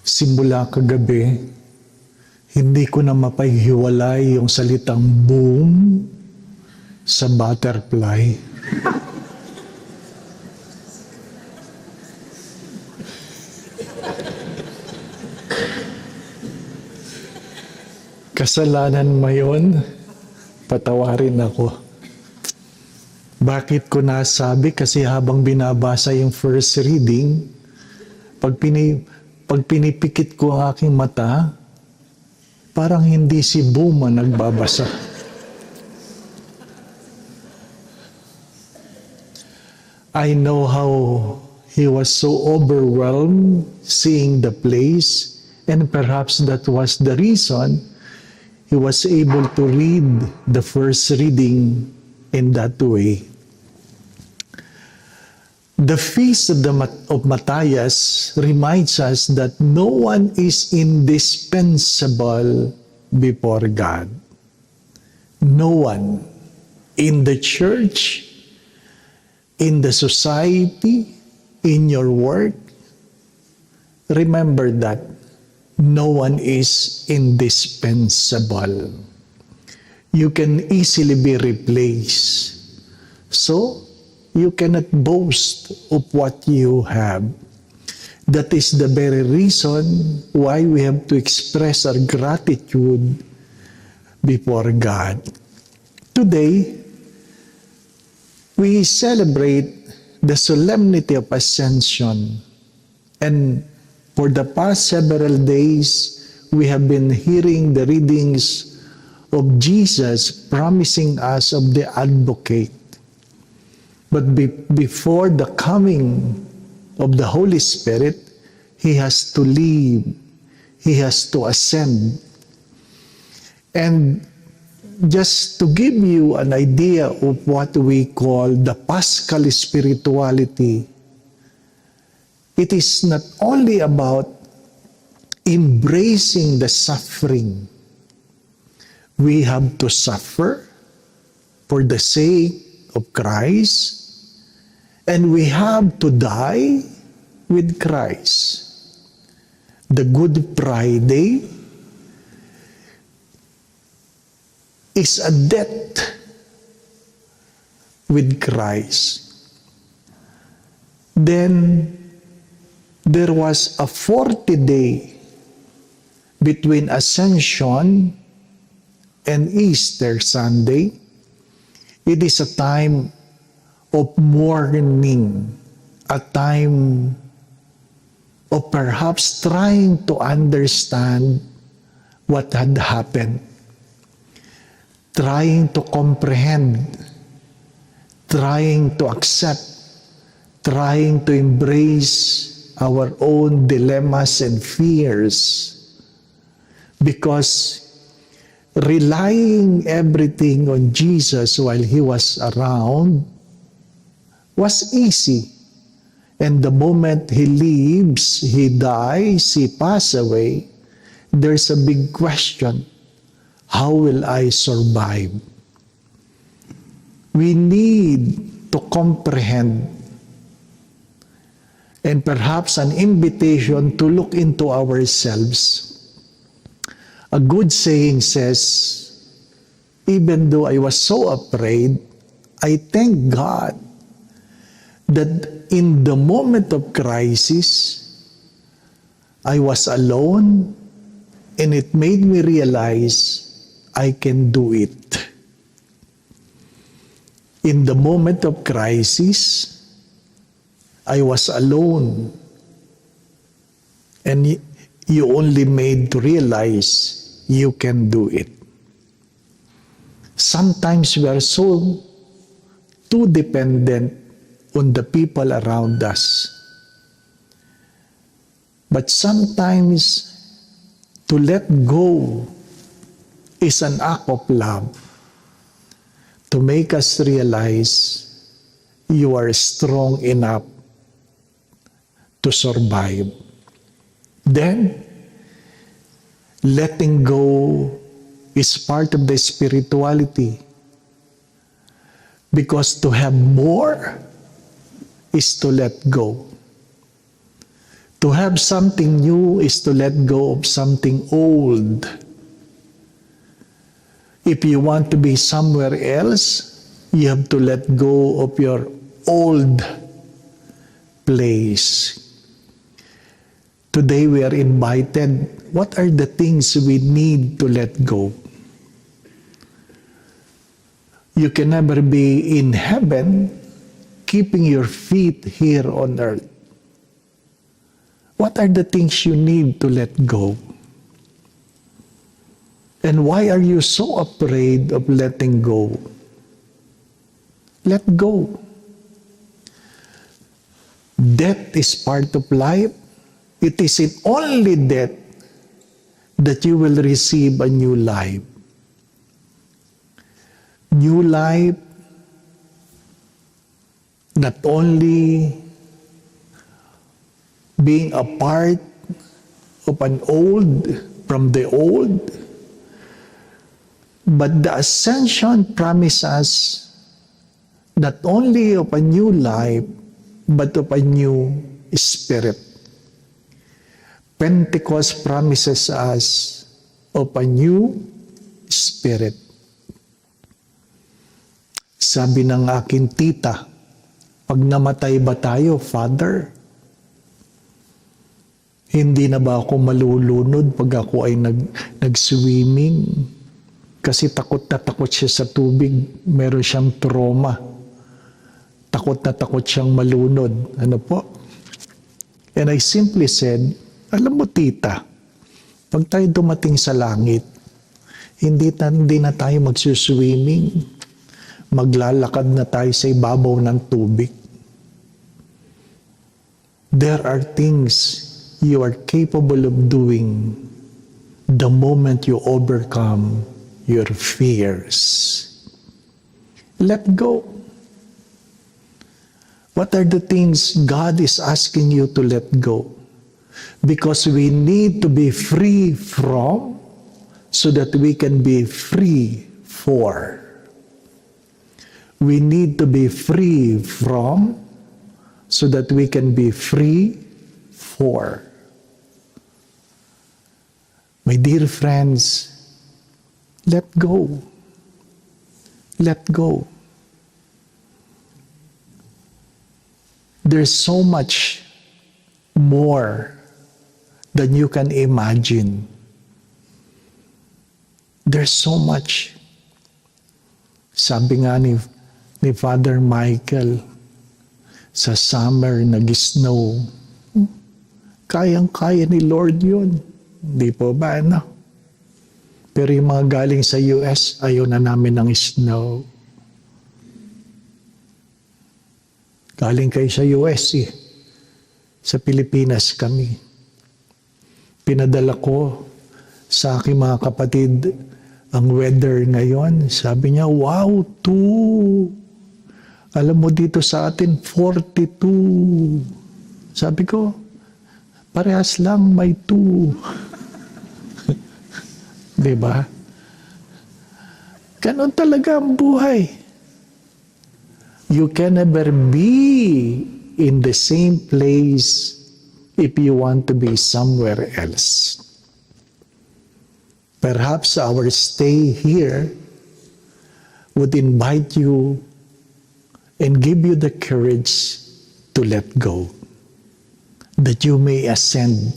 Simula kagabi, hindi ko na mapaghiwalay yung salitang boom sa butterfly. Kasalanan mo yun, patawarin ako. Bakit ko nasabi? Kasi habang binabasa yung first reading, pag pinipikit ko ang aking mata, parang hindi si Buma nagbabasa. I know how he was so overwhelmed seeing the place, and perhaps that was the reason he was able to read the first reading in that way. The feast of Matthias reminds us that no one is indispensable before God. No one in the church, in the society, in your work. Remember that no one is indispensable. You can easily be replaced. So, you cannot boast of what you have. That is the very reason why we have to express our gratitude before God. Today, we celebrate the solemnity of Ascension. And for the past several days, we have been hearing the readings of Jesus promising us of the advocate. But before the coming of the Holy Spirit, He has to leave. He has to ascend. And just to give you an idea of what we call the Paschal spirituality, it is not only about embracing the suffering. We have to suffer for the sake of Christ, and we have to die with Christ. The Good Friday is a death with Christ. Then there was a 40-day between Ascension and Easter Sunday. It is a time of mourning, a time of perhaps trying to understand what had happened, trying to comprehend, trying to accept, trying to embrace our own dilemmas and fears, because relying everything on Jesus while He was around was easy. And the moment He leaves, He dies, He passes away, there's a big question. How will I survive? We need to comprehend, and perhaps an invitation to look into ourselves. A good saying says, even though I was so afraid, I thank God that in the moment of crisis, I was alone, and it made me realize I can do it. In the moment of crisis, I was alone, and you only made to realize you can do it. Sometimes we are so too dependent on the people around us. But sometimes to let go is an act of love to make us realize you are strong enough to survive. Then, letting go is part of the spirituality, because to have more is to let go. To have something new is to let go of something old. If you want to be somewhere else, you have to let go of your old place. Today we are invited. What are the things we need to let go? You can never be in heaven keeping your feet here on earth. What are the things you need to let go? And why are you so afraid of letting go? Let go. Death is part of life. It is in only death that you will receive a new life. New life, not only being a part of from the old, but the ascension promises not only of a new life, but of a new spirit. Pentecost promises us of a new spirit. Sabi ng aking tita, pag namatay ba tayo, Father, hindi na ba ako malulunod pag ako ay nag-swimming? Kasi takot na takot siya sa tubig. Meron siyang trauma. Takot na takot siyang malunod. Ano po? And I simply said, alam mo tita, pag tayo dumating sa langit, hindi na tayo magsuswimming. Maglalakad na tayo sa ibabaw ng tubig. There are things you are capable of doing the moment you overcome your fears. Let go. What are the things God is asking you to let go? Because we need to be free from so that we can be free for. We need to be free from so that we can be free for. My dear friends, let go. Let go. There's so much more than you can imagine. There's so much. Sabi nga ni Father Michael, sa summer nag-snow, kayang-kaya ni Lord yun. Hindi po ba, ano? Pero yung mga galing sa US, ayaw na namin ng snow. Galing kayo sa US eh. Sa Pilipinas kami. Pinadala ko sa aking mga kapatid ang weather ngayon. Sabi niya, wow, 2. Alam mo dito sa atin, 42. Sabi ko, parehas lang, may 2. Diba? Ganon talaga ang buhay. You can never be in the same place if you want to be somewhere else. Perhaps our stay here would invite you and give you the courage to let go, that you may ascend.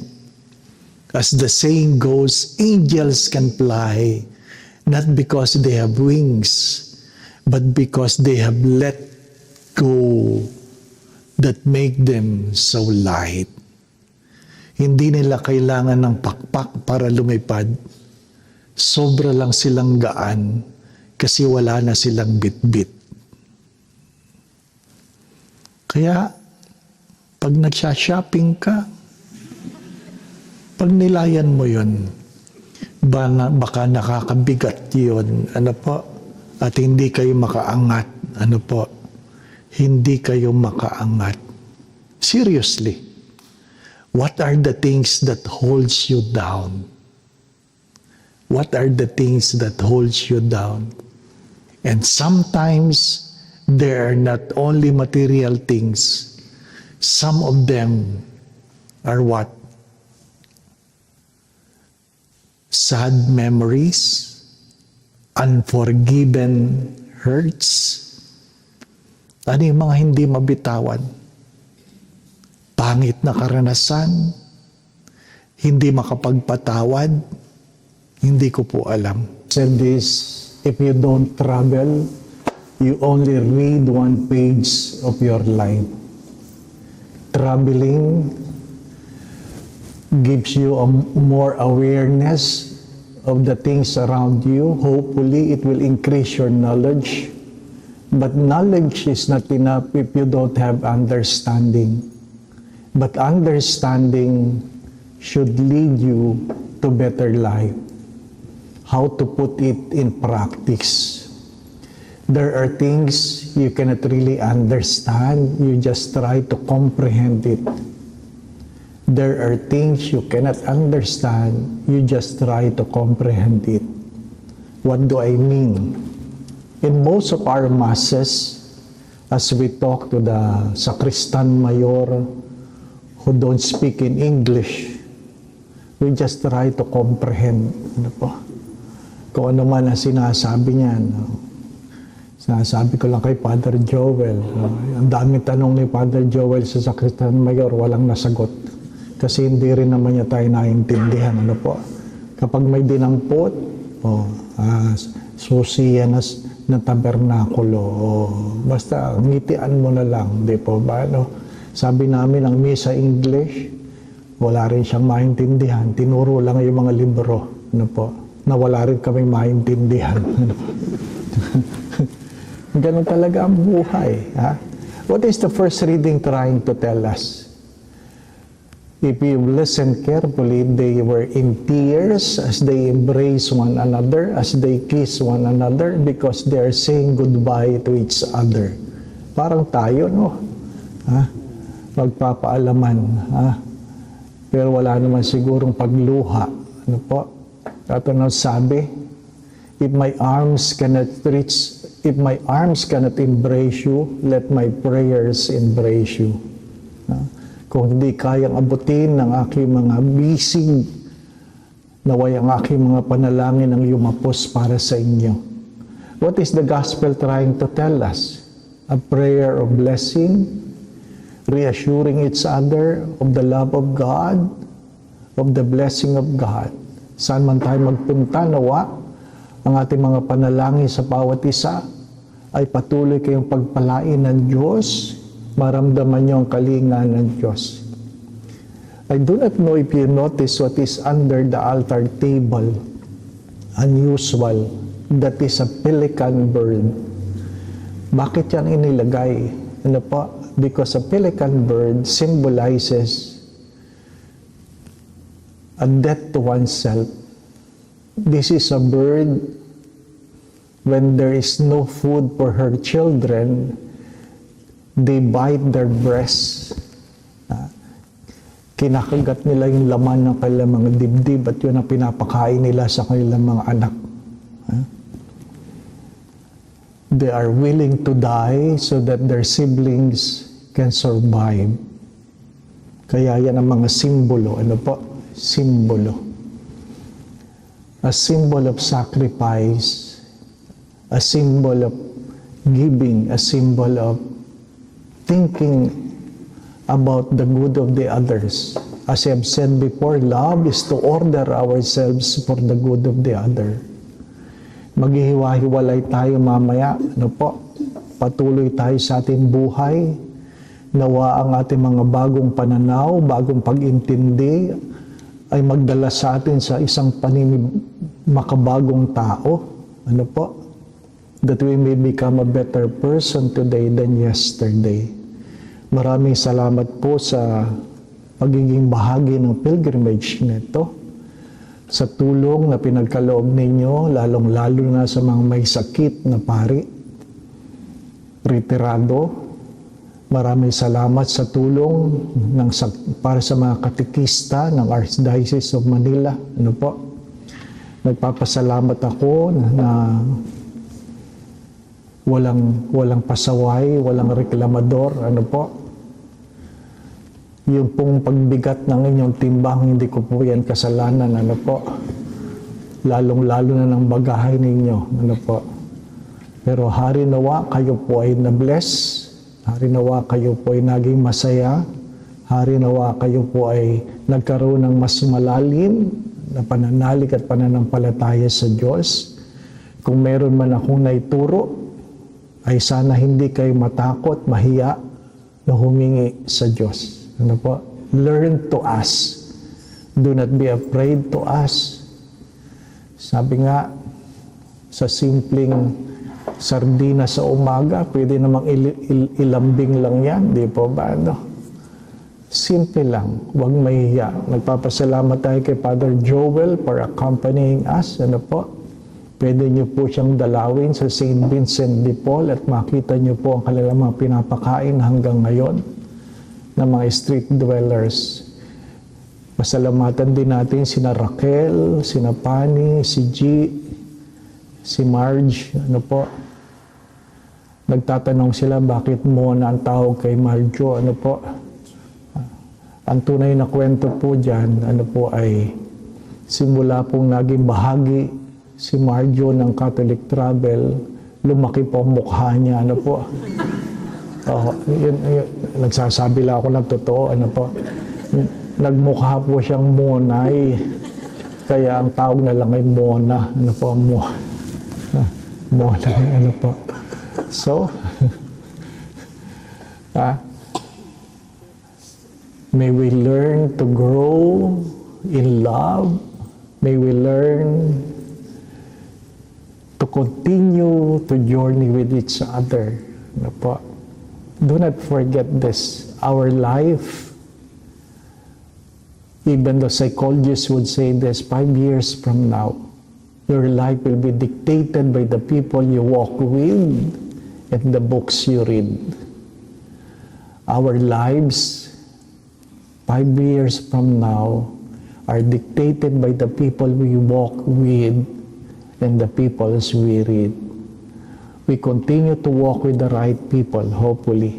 As the saying goes, angels can fly, not because they have wings, but because they have let go that make them so light. Hindi nila kailangan ng pakpak para lumipad. Sobra lang silang gaan kasi wala na silang bitbit. Kaya, pag nagsha-shopping ka, pag nilayan mo yun, baka nakakabigat yun, ano po, at hindi kayo makaangat, ano po, hindi kayo makaangat. Seriously, what are the things that holds you down? What are the things that holds you down? And sometimes, there are not only material things, some of them are what? Sad memories, unforgiven hurts. Ano yung mga hindi mabitawan? Pangit na karanasan, hindi makapagpatawad, hindi ko po alam. Said this, if you don't travel, you only read one page of your life. Traveling gives you more awareness of the things around you. Hopefully, it will increase your knowledge. But knowledge is not enough if you don't have understanding. But understanding should lead you to better life. How to put it in practice. There are things you cannot really understand. You just try to comprehend it. There are things you cannot understand. You just try to comprehend it. What do I mean? In most of our masses, as we talk to the sacristan mayor who don't speak in English, we just try to comprehend. Ano po? Kung ano man ang sinasabi niya. Sinasabi ko lang kay Father Joel. Ang daming tanong ni Father Joel sa sacristan mayor, walang nasagot. Kasi hindi rin naman niya tayo naiintindihan. Ano po? Kapag may dinampot, susiya na tabernakulo, basta ngitian mo na lang, di po ba? No? Sabi namin ang misa English, wala rin siyang maintindihan. Tinuro lang yung mga libro, ano po, na wala rin kami maintindihan. Ganun talaga ang buhay. Ha? What is the first reading trying to tell us? If you listen carefully, they were in tears as they embrace one another, as they kiss one another, because they are saying goodbye to each other. Parang tayo, no? Ha? Magpapaalaman. Ha? Pero wala naman sigurong pagluha. Ano po? At ano sabi? If my arms cannot embrace you, let my prayers embrace you. Ha? Kung hindi kayang abutin ng aking mga bisig, naway ang aking mga panalangin ang yumapos para sa inyo. What is the gospel trying to tell us? A prayer of blessing, reassuring each other of the love of God, of the blessing of God. Saan man tayo magpunta, nawa, ang ating mga panalangin sa bawat isa ay patuloy kayong pagpalain ng Diyos, maramdaman niyo ang kalinga ng Diyos. I do not know if you notice what is under the altar table. Unusual. That is a pelican bird. Bakit yan inilagay? Ano po? Because a pelican bird symbolizes a death to oneself. This is a bird when there is no food for her children, they bite their breasts. Kinakagat nila yung laman ng kanilang mga dibdib at yun ang pinapakain nila sa kanilang mga anak. They are willing to die so that their siblings can survive. Kaya yan ang mga simbolo. Ano po? Simbolo. A symbol of sacrifice, a symbol of giving, a symbol of thinking about the good of the others. As I have said before, love is to order ourselves for the good of the other. Maghihiwa-hiwalay tayo mamaya. Ano po? Patuloy tayo sa ating buhay. Nawa ang ating mga bagong pananaw, bagong pag-intindi ay magdala sa atin sa isang makabagong tao. Ano po? That we may become a better person today than yesterday. Maraming salamat po sa pagiging bahagi ng pilgrimage nito. Sa tulong na pinagkaloob ninyo, lalong-lalo na sa mga may sakit na pari, retirado. Maraming salamat sa tulong para sa mga katekista ng Archdiocese of Manila. Ano po? Nagpapasalamat ako na walang pasaway, walang reklamador. Ano po? Yung pong pagbigat ng inyong timbang, hindi ko po yan kasalanan, ano po. Lalong-lalo na ng bagahay ninyo, ano po. Pero hari nawa, kayo po ay na-bless. Hari nawa, kayo po ay naging masaya. Hari nawa, kayo po ay nagkaroon ng mas malalim na pananalig at pananampalataya sa Diyos. Kung meron man akong naituro, ay sana hindi kayo matakot, mahiya na humingi sa Diyos. Ano po? Learn to ask. Do not be afraid to ask. Sabi nga, sa simpleng sardina sa umaga, pwede namang ilambing lang yan, di po ba? No? Simple lang, huwag mahihiya. Nagpapasalamat tayo kay Father Joel for accompanying us. Ano po? Pwede niyo po siyang dalawin sa St. Vincent de Paul at makita niyo po ang kanilang mga pinapakain hanggang ngayon ng mga street dwellers. Pasalamatan din natin sina Raquel, sina Pani, si G, si Marge, ano po. Nagtatanong sila bakit Mona ang tawag kay Marjo, ano po. Ang tunay na kwento po dyan, ano po ay simula pong naging bahagi si Marjo ng Catholic Travel, lumaki po ang mukha niya, ano po. Yun, nagsasabi lang ako ng totoo, ano po. Nagmukha po siyang Monay, kaya ang tawag na lang ay Mona, ano po, Mona, ano po. So, may we learn to grow in love. May we learn to continue to journey with each other. Ano po? Do not forget this. Our life, even the psychologists would say this, 5 years from now, your life will be dictated by the people you walk with and the books you read. Our lives, 5 years from now, are dictated by the people we walk with and the peoples we read. We continue to walk with the right people, hopefully,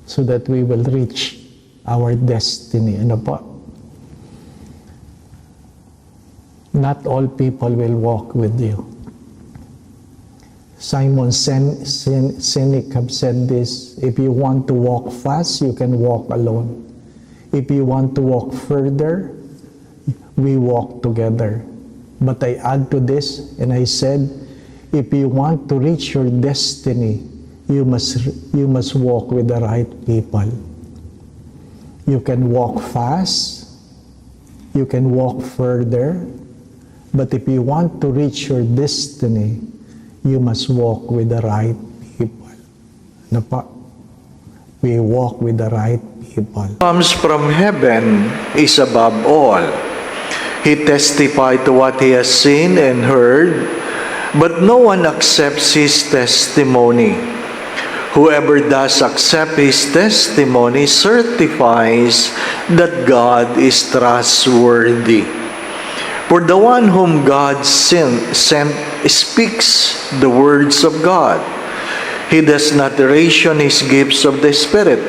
so that we will reach our destiny. Ano po? Not all people will walk with you. Simon Sinek have said this, if you want to walk fast, you can walk alone. If you want to walk further, we walk together. But I add to this, and I said, if you want to reach your destiny, you must walk with the right people. You can walk fast, you can walk further, but if you want to reach your destiny, you must walk with the right people. Ano pa? We walk with the right people. Comes from heaven is above all. He testified to what he has seen and heard, but no one accepts his testimony. Whoever does accept his testimony certifies that God is trustworthy. For the one whom God sent speaks the words of God. He does not ration his gifts of the Spirit.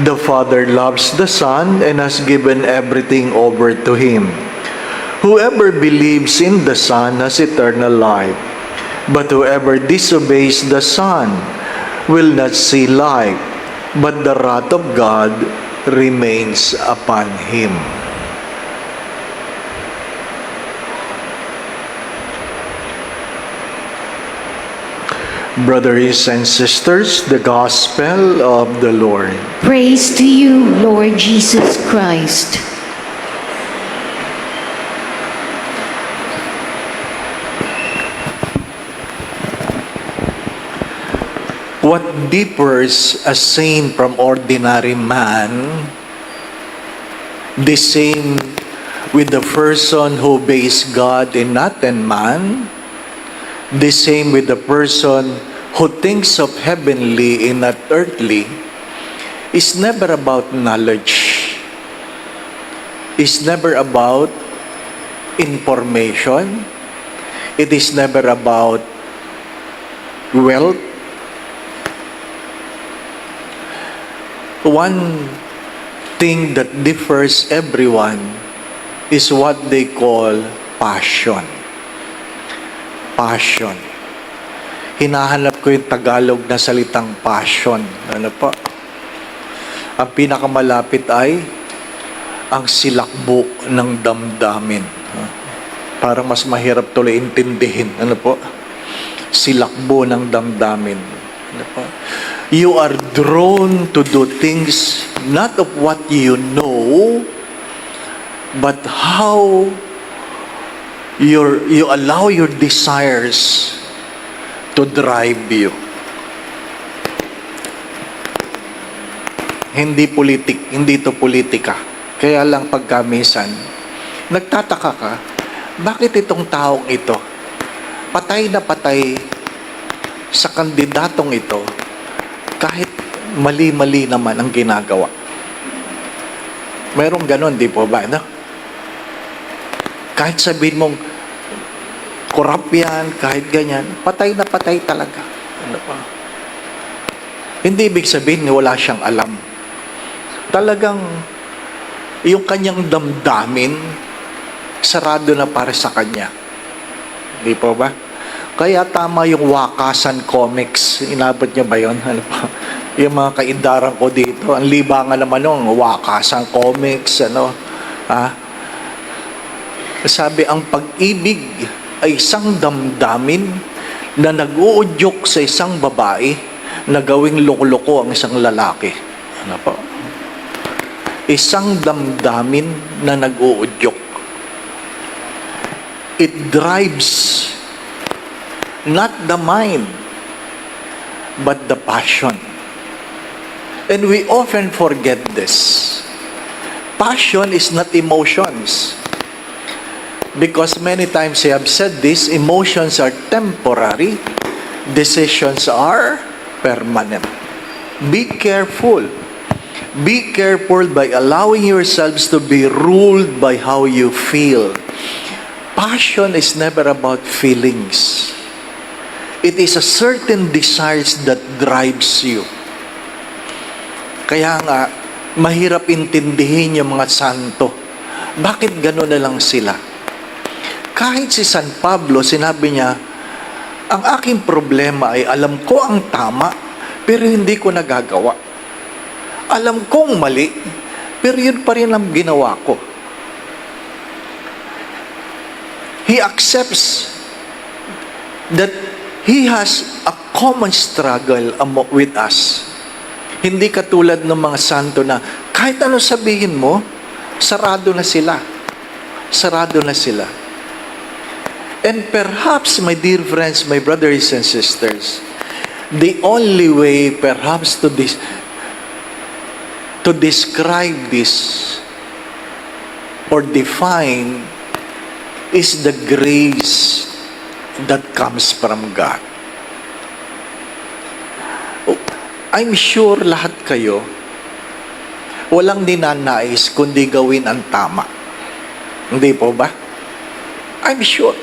The Father loves the Son and has given everything over to him. Whoever believes in the Son has eternal life, but whoever disobeys the Son will not see life, but the wrath of God remains upon him. Brothers and sisters, the Gospel of the Lord. Praise to you, Lord Jesus Christ. What differs a saint from ordinary man, the same with the person who obeys God and not in man, the same with the person who thinks of heavenly and not earthly, is never about knowledge. It's never about information. It is never about wealth. One thing that differs everyone is what they call passion. Passion. Hinahanap ko yung Tagalog na salitang passion. Ano po? Ang pinakamalapit ay ang silakbo ng damdamin. Parang mas mahirap tuloy intindihin. Ano po? Silakbo ng damdamin. Ano po? You are drawn to do things not of what you know, but how you allow your desires to drive you. Hindi to politika. Kaya lang pagkamisan, nagtataka ka, bakit itong taong ito, patay na patay sa kandidatong ito, kahit mali-mali naman ang ginagawa. Mayroong ganon, di po ba? No? Kahit sabihin mong korap yan, kahit ganyan, patay na patay talaga. Ano pa? Hindi ibig sabihin na wala siyang alam. Talagang yung kanyang damdamin, sarado na para sa kanya. Di po ba? Kaya tama yung Wakasan Comics. Inabot niya ba yun? Ano pa? Yung mga kaindaran ko dito, ang libangan naman nung Wakasan Comics, ano? Sabi, ang pag-ibig ay isang damdamin na nag-uudyok sa isang babae na gawing loko-loko ang isang lalaki. Ano po? Isang damdamin na nag-uudyok. It drives not the mind, but the passion. And we often forget this. Passion is not emotions. Because many times I have said this, emotions are temporary, decisions are permanent. Be careful. Be careful by allowing yourselves to be ruled by how you feel. Passion is never about feelings. It is a certain desires that drives you. Kaya nga, mahirap intindihin yung mga santo. Bakit gano'n na lang sila? Kahit si San Pablo, sinabi niya, ang aking problema ay alam ko ang tama, pero hindi ko nagagawa. Alam kong mali, pero yun pa rin ang ginawa ko. He accepts that he has a common struggle with us. Hindi katulad ng mga santo na kahit ano sabihin mo, sarado na sila. Sarado na sila. And perhaps, my dear friends, my brothers and sisters, the only way perhaps to describe this or define is the grace that comes from God. I'm sure lahat kayo walang ninanais kundi gawin ang tama. Hindi po ba? I'm sure.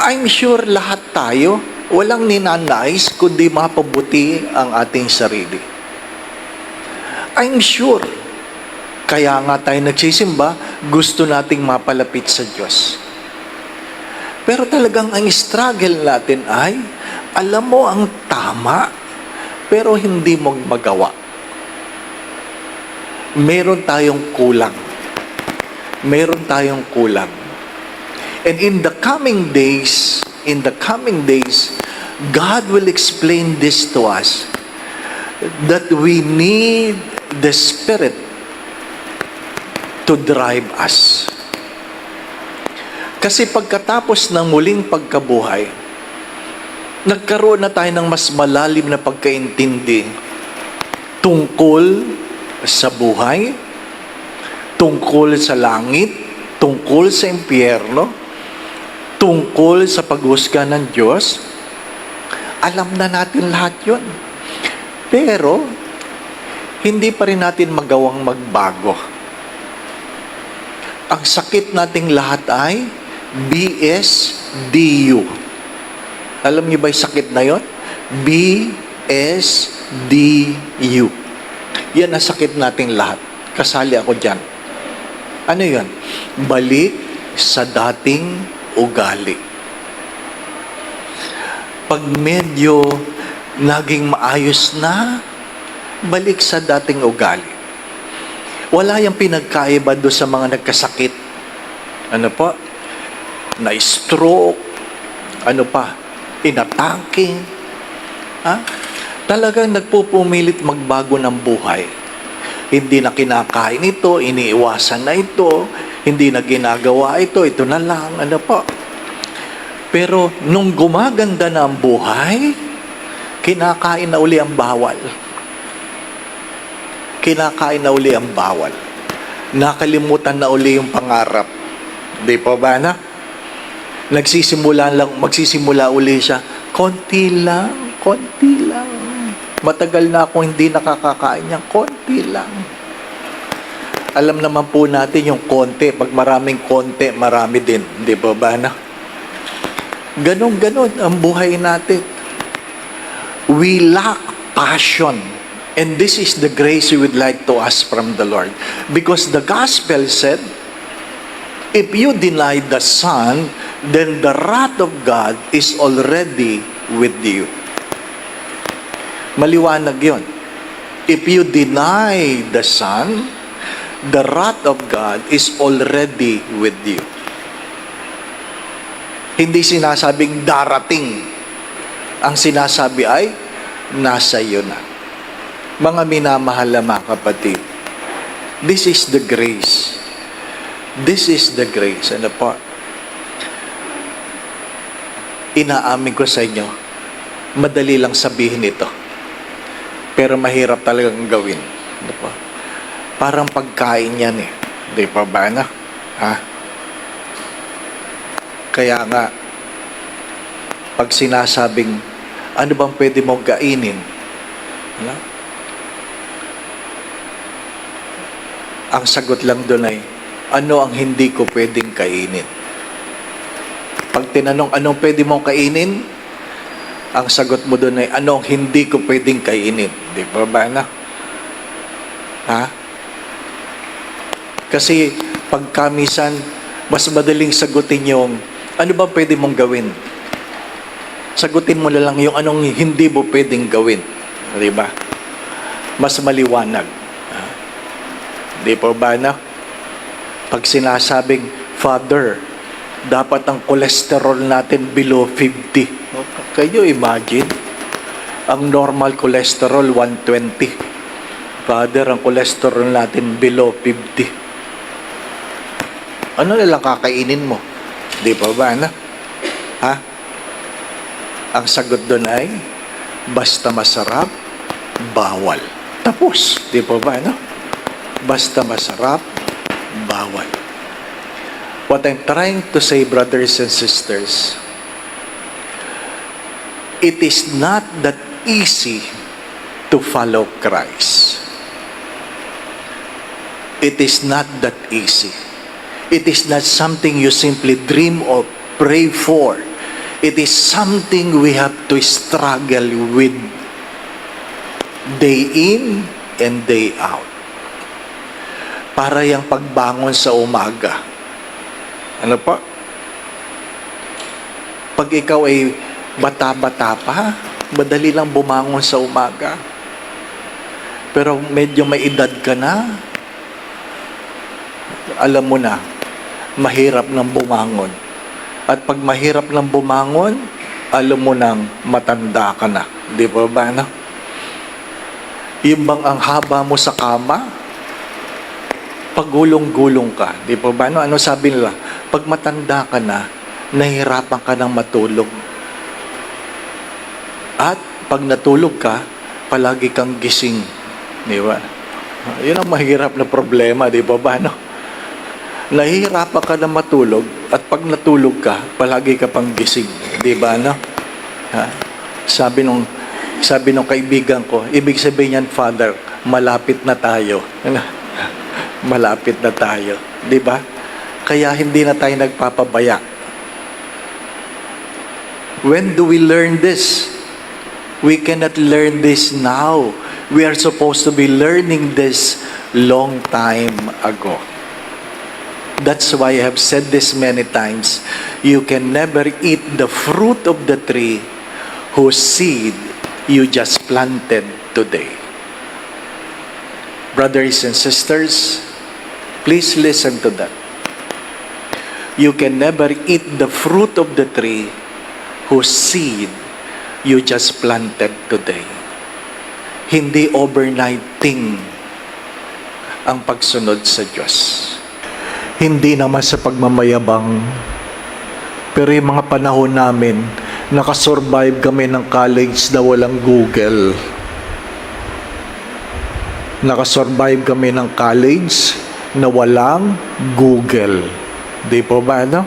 I'm sure lahat tayo walang ninanais kundi mapabuti ang ating sarili. I'm sure. Kaya nga tayo nagsisimba, gusto nating mapalapit sa Diyos. Pero talagang ang struggle natin ay, alam mo ang tama, pero hindi mo magawa. Meron tayong kulang. Meron tayong kulang. And in the coming days, God will explain this to us, that we need the Spirit to drive us. Kasi pagkatapos ng muling pagkabuhay, nagkaroon na tayo ng mas malalim na pagkaintindi tungkol sa buhay, tungkol sa langit, tungkol sa impyerno, tungkol sa paghusga ng Diyos. Alam na natin lahat yun. Pero, hindi pa rin natin magawang magbago. Ang sakit nating lahat ay BSDU. Alam niyo ba yung sakit na yun? BSDU. Yan ang sakit nating lahat. Kasali ako dyan. Ano yan? Balik sa dating ugali. Pag medyo naging maayos na, balik sa dating ugali. Wala yung pinagkaiba doon sa mga nagkasakit. Ano pa? Na-stroke. Ano pa? Inatake. Ha? Talagang nagpupumilit magbago ng buhay. Hindi na kinakain ito, iniiwasan na ito, hindi na ginagawa ito na lang, ano po. Pero nung gumaganda na ang buhay, kinakain na uli ang bawal. Kinakain na uli ang bawal. Nakalimutan na uli yung pangarap. Di pa ba na? Magsisimula uli siya. Konti lang. Matagal na ako hindi nakakakain niyan. Konti lang. Alam naman po natin yung konti. Pag maraming konti, marami din. Di ba ba na? Ganon ang buhay natin. We lack passion. And this is the grace we would like to ask from the Lord. Because the gospel said, if you deny the Son, then the wrath of God is already with you. Maliwanag yun. If you deny the Son, the wrath of God is already with you. Hindi sinasabing darating. Ang sinasabi ay, nasa iyo na. Mga minamahal na mga kapatid, this is the grace. This is the grace. Ano po? Inaamin ko sa inyo, madali lang sabihin ito. Pero mahirap talagang gawin. Ano po? Parang pagkain yan eh. Di pa ba na? Ha? Kaya nga, pag sinasabing, ano bang pwede mong kainin? Ano? Ang sagot lang doon ay, ano ang hindi ko pwedeng kainin? Pag tinanong, anong pwede mong kainin? Ang sagot mo doon ay, ano ang hindi ko pwedeng kainin? Di ba ba na? Ha? Kasi, pagkamisan, mas madaling sagutin yung, ano ba pwede mong gawin? Sagutin mo na lang yung anong hindi mo pwedeng gawin. Di ba? Mas maliwanag. Ha? Di ba ba na? Pag sinasabing, Father, dapat ang cholesterol natin below 50. Kayo imagine, ang normal cholesterol 120. Father, ang cholesterol natin below 50. Ano nilang kakainin mo? Di ba ba na? Ha? Ang sagot doon ay, basta masarap, bawal. Tapos, di ba ba na? Basta masarap, bawal. What I'm trying to say, brothers and sisters, it is not that easy to follow Christ. It is not that easy. It is not something you simply dream of, pray for. It is something we have to struggle with day in and day out. Para yung pagbangon sa umaga. Ano pa? Pag ikaw ay bata-bata pa, madali lang bumangon sa umaga. Pero medyo may edad ka na, alam mo na, mahirap nang bumangon. At pag mahirap nang bumangon, alam mo nang matanda ka na. Di ba ba, no? Yung bang ang haba mo sa kama, pagulong-gulong ka. Di ba ba, no? Ano sabi nila? Pag matanda ka na, nahihirapan ka nang matulog. At pag natulog ka, palagi kang gising. Di ba? Yun ang mahirap na problema, di ba ba, no? Nahihirapan ka na matulog at pag natulog ka, palagi ka pang gising. Di ba, no? Ha? Sabi nung kaibigan ko, ibig sabihin yan, Father, malapit na tayo. Malapit na tayo. Di ba? Kaya hindi na tayo nagpapabaya. When do we learn this? We cannot learn this now. We are supposed to be learning this long time ago. That's why I have said this many times. You can never eat the fruit of the tree whose seed you just planted today. Brothers and sisters, please listen to that. You can never eat the fruit of the tree whose seed you just planted today. Hindi overnight thing ang pagsunod sa Diyos. Hindi naman sa pagmamayabang, pero yung mga panahon namin, nakasurvive kami ng college na walang Google. Nakasurvive kami ng college na walang Google. Di po ba, ano?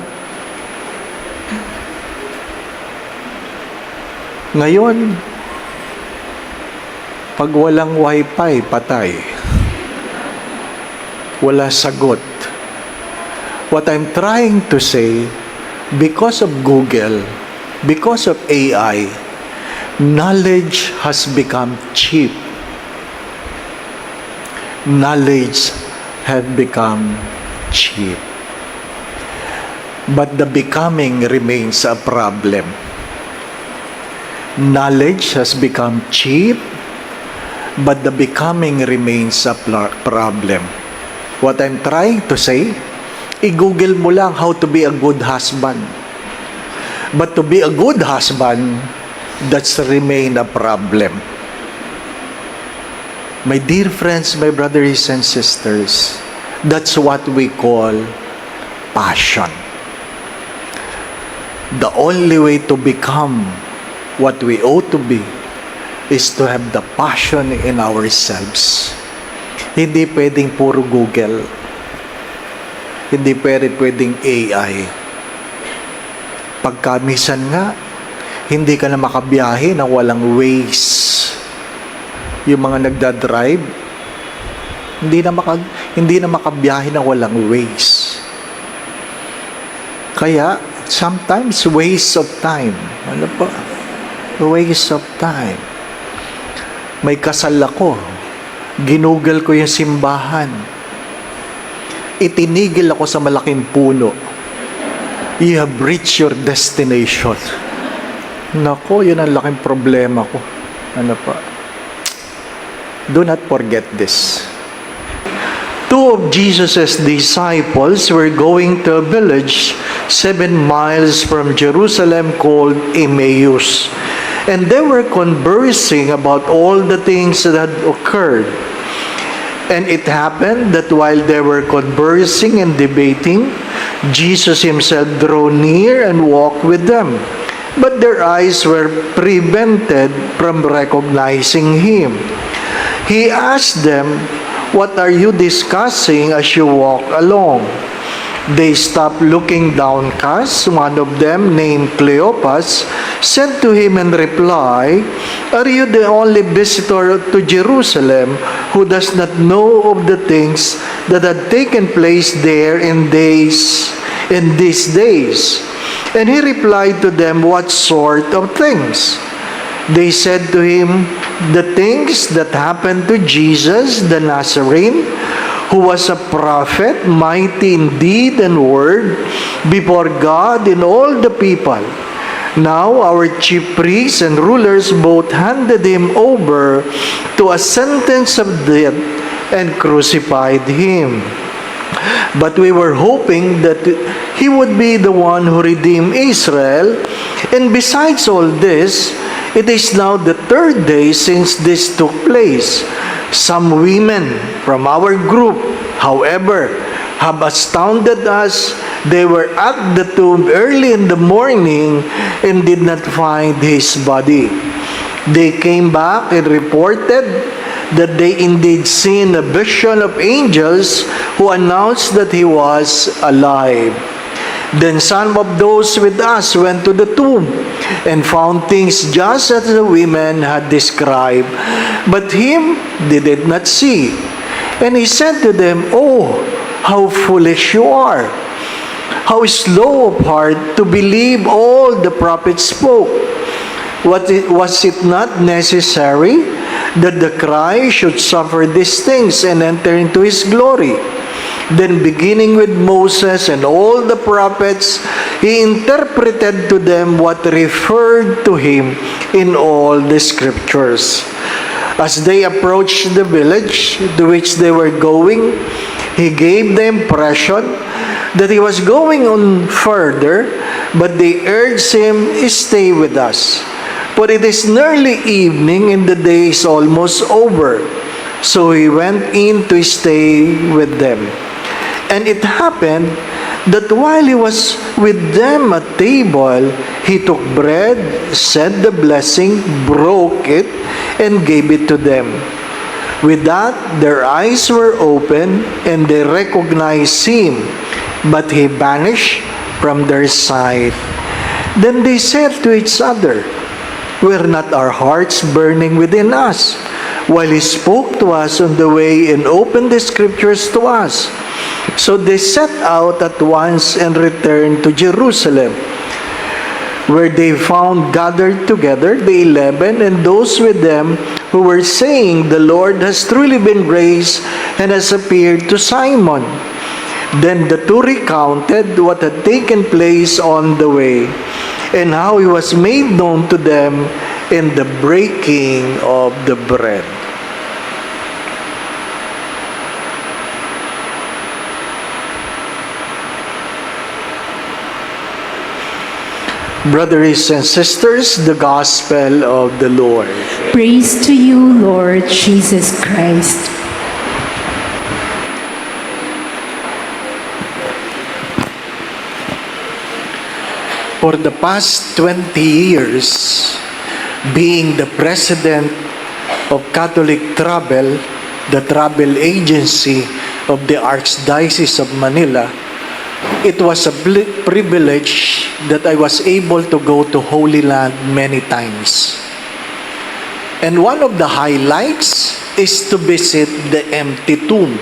Ngayon, pag walang wifi, patay. Wala sagot. What I'm trying to say, because of Google, because of AI, knowledge has become cheap. Knowledge has become cheap. But the becoming remains a problem. Knowledge has become cheap, but the becoming remains a problem. What I'm trying to say, i-google mo lang how to be a good husband. But to be a good husband, that's remain a problem. My dear friends, my brothers and sisters, that's what we call passion. The only way to become what we ought to be is to have the passion in ourselves. Hindi pwedeng puro Google. Hindi pwedeng AI. Pagkamisan nga, hindi ka na makabiyahe na walang Waze. Yung mga nagdadrive, hindi na makabiyahe na walang Waze. Kaya, sometimes waste of time. Ano po? Waste of time. May kasal ako. Ginugol ko yung simbahan. Itinigil ako sa malaking puno. You have reached your destination. Nako, yun ang laking problema ko. Ano pa? Do not forget this. Two of Jesus' disciples were going to a village 7 miles from Jerusalem called Emmaus. And they were conversing about all the things that had occurred. And it happened that while they were conversing and debating, Jesus himself drew near and walked with them. But their eyes were prevented from recognizing him. He asked them, "What are you discussing as you walk along?" They stopped looking downcast. One of them, named Cleopas, said to him in reply, "Are you the only visitor to Jerusalem who does not know of the things that had taken place there in these days?" And he replied to them, "What sort of things?" They said to him, "The things that happened to Jesus the Nazarene, who was a prophet, mighty in deed and word, before God and all the people. Now our chief priests and rulers both handed him over to a sentence of death and crucified him. But we were hoping that he would be the one who redeemed Israel. And besides all this, it is now the 3rd day since this took place. Some women from our group, however, have astounded us. They were at the tomb early in the morning and did not find his body. They came back and reported that they indeed seen a vision of angels who announced that he was alive. Then some of those with us went to the tomb and found things just as the women had described, but him they did not see. And he said to them, "Oh, how foolish you are! How slow of heart to believe all the prophets spoke. Was it not necessary that the Christ should suffer these things and enter into his glory. Then beginning with Moses and all the prophets, he interpreted to them what referred to him in all the scriptures. As they approached the village to which they were going, he gave the impression that he was going on further, but they urged him, "Stay with us, for it is nearly evening and the day is almost over." So he went in to stay with them. And it happened that while he was with them at table, he took bread, said the blessing, broke it, and gave it to them. With that, their eyes were open, and they recognized him, but he vanished from their sight. Then they said to each other, "Were not our hearts burning within us, while he spoke to us on the way and opened the scriptures to us?" So they set out at once and returned to Jerusalem, where they found gathered together the 11 and those with them who were saying, "The Lord has truly been raised and has appeared to Simon." Then the two recounted what had taken place on the way and how he was made known to them in the breaking of the bread. Brothers and sisters, the Gospel of the Lord. Praise to you, Lord Jesus Christ. For the past 20 years, being the president of Catholic Travel, the travel agency of the Archdiocese of Manila, it was a privilege that I was able to go to Holy Land many times. And one of the highlights is to visit the empty tomb.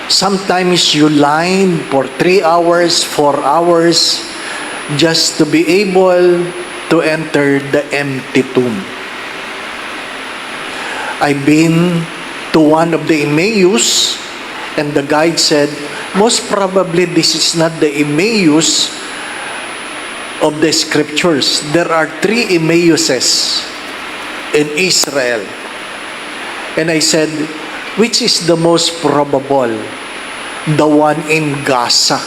Sometimes you line for 3 hours, 4 hours, just to be able to enter the empty tomb. I've been to one of the Emmaus, and the guide said, most probably this is not the Emmaus of the scriptures. There are 3 Emmauses in Israel. And I said, which is the most probable? The one in Gaza.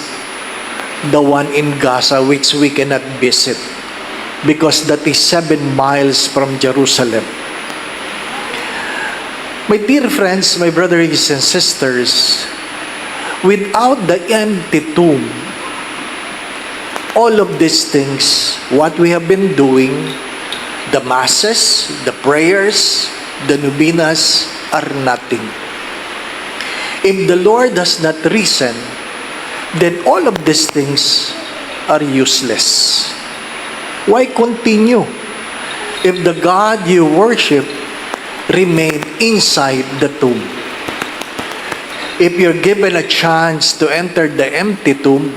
The one in Gaza which we cannot visit because that is 7 miles from Jerusalem. My dear friends, my brothers and sisters, without the empty tomb, all of these things, what we have been doing, the masses, the prayers, the novenas, are nothing. If the Lord has not risen, then all of these things are useless. Why continue if the God you worship remain inside the tomb? If you're given a chance to enter the empty tomb,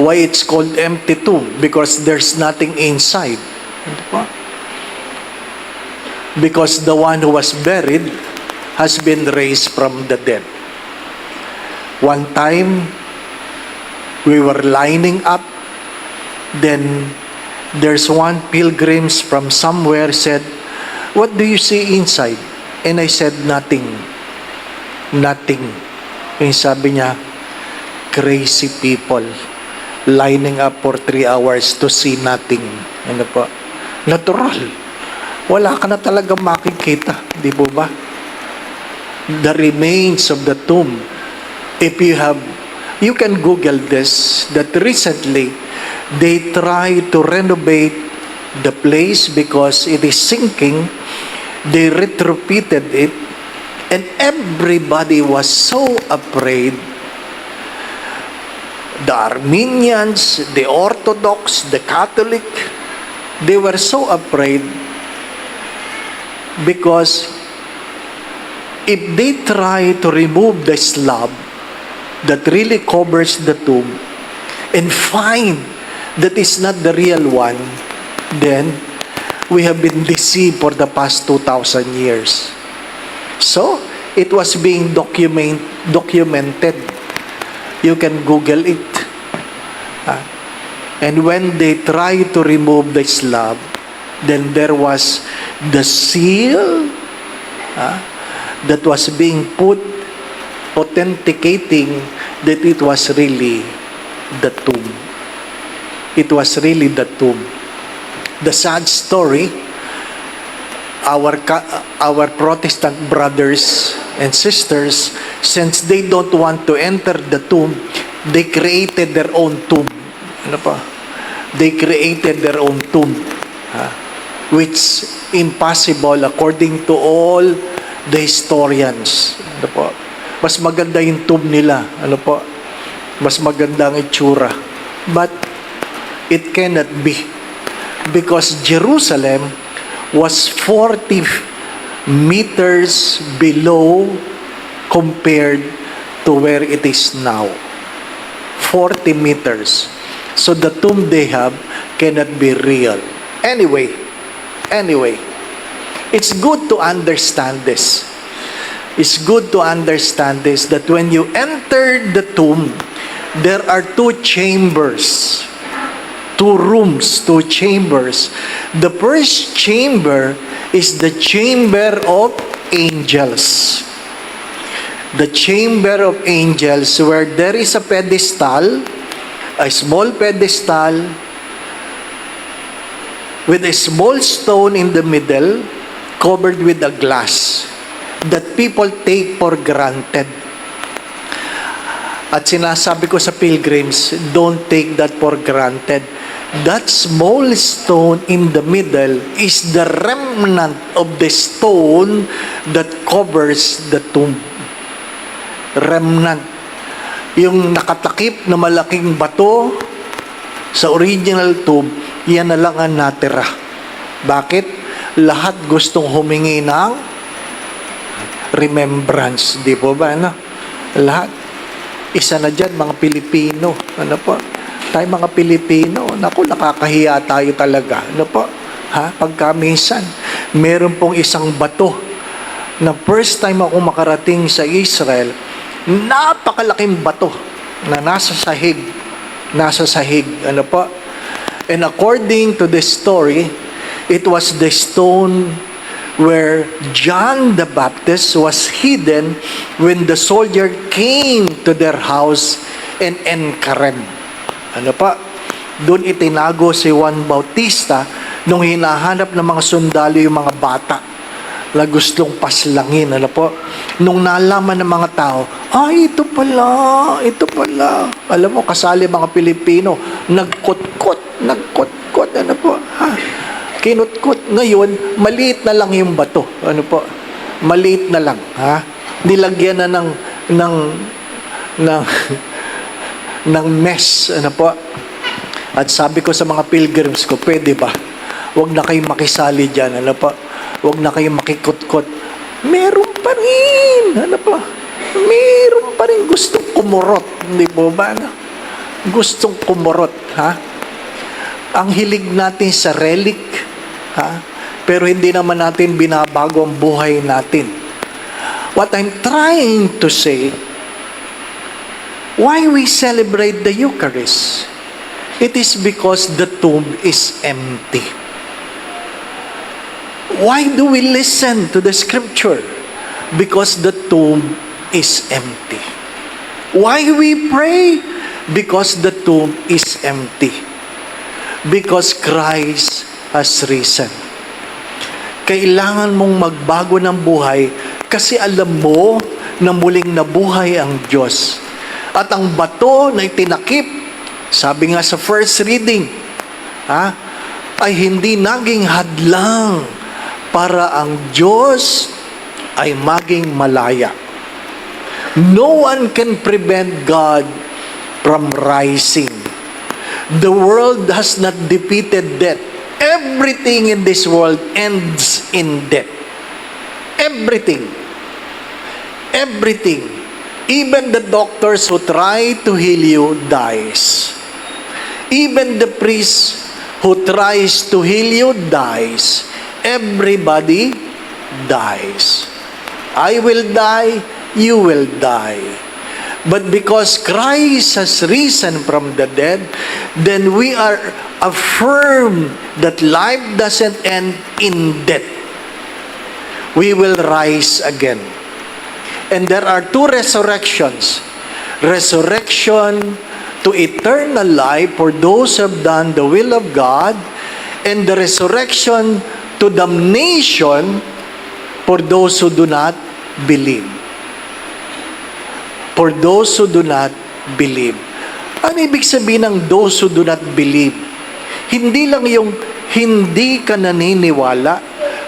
why it's called empty tomb? Because there's nothing inside. Because the one who was buried has been raised from the dead. One time, we were lining up, then there's one pilgrims from somewhere said, "What do you see inside?" And I said, "Nothing. Nothing." And sabi niya, "Crazy people lining up for 3 hours to see nothing." Ano po? Natural. Wala ka na talaga makikita. Di po ba? The remains of the tomb. If you can Google this, that recently they try to renovate the place because it is sinking. They retrofitted it, and everybody was so afraid. The Armenians, the Orthodox, the Catholic, they were so afraid because if they try to remove the slab that really covers the tomb and find that is not the real one, then we have been deceived for the past 2,000 years. So, it was being documented. You can Google it. And when they tried to remove the slab, then there was the seal that was being put, authenticating that it was really the tomb. It was really the tomb. The sad story, our Protestant brothers and sisters, since they don't want to enter the tomb, they created their own tomb. Ano pa? They created their own tomb, which impossible according to all the historians. Ano po? Mas maganda yung tomb nila. Ano po? Mas maganda ang itsura. But it cannot be, because Jerusalem was 40 meters below compared to where it is now. 40 meters. So the tomb they have cannot be real. Anyway, it's good to understand this. It's good to understand this, that when you enter the tomb, there are two chambers. Two rooms, two chambers. The first chamber is the chamber of angels. The chamber of angels, where there is a pedestal, a small pedestal, with a small stone in the middle, covered with a glass, that people take for granted. At sinasabi ko sa pilgrims, don't take that for granted. That small stone in the middle is the remnant of the stone that covers the tomb. Remnant. Yung nakatakip na malaking bato sa original tomb, yan na lang ang natira. Bakit? Lahat gustong humingi ng remembrance. Di po ba? Ano? Lahat. Isa na dyan, mga Pilipino. Ano po? Tayo mga Pilipino, naku, nakakahiya tayo talaga. Ano po? Pagka minsan, meron pong isang bato na first time ako makarating sa Israel, napakalaking bato na nasa sahig. Nasa sahig. Ano po? And according to the story, it was the stone where John the Baptist was hidden when the soldier came to their house and enkarem. Ano pa? Doon itinago si Juan Bautista nung hinahanap ng mga sundalo yung mga bata na gustong paslangin. Ano po? Nung nalaman ng mga tao, ito pala. Alam mo, kasali mga Pilipino, nagkutkot, ano po? Kinutkot. Ngayon, maliit na lang yung bato. Ano po? Maliit na lang. Nilagyan na ng mesh. Ano po? At sabi ko sa mga pilgrims ko, pwede ba? Huwag na kayong makisali dyan. Ano po? Huwag na kayong makikutkot. Meron pa rin. Ano po? Meron pa rin gustong kumurot. Hindi po ba? Ano? Gustong kumurot. Ang hilig natin sa relic, pero hindi naman natin binabago ang buhay natin. What I'm trying to say, why we celebrate the Eucharist? It is because the tomb is empty. Why do we listen to the scripture? Because the tomb is empty. Why we pray? Because the tomb is empty. Because Christ has risen. Kailangan mong magbago ng buhay kasi alam mo na muling nabuhay ang Diyos. At ang bato na itinakip, sabi nga sa first reading, ay hindi naging hadlang para ang Diyos ay maging malaya. No one can prevent God from rising. The world has not defeated death. Everything in this world ends in death. Everything. Everything. Even the doctors who try to heal you dies. Even the priests who tries to heal you dies. Everybody dies. I will die, you will die. But because Christ has risen from the dead, then we are affirmed that life doesn't end in death. We will rise again. And there are two resurrections. Resurrection to eternal life for those who have done the will of God, and the resurrection to damnation for those who do not believe. For those who do not believe. Ano ibig sabihin ng those who do not believe? Hindi lang yung hindi ka naniniwala,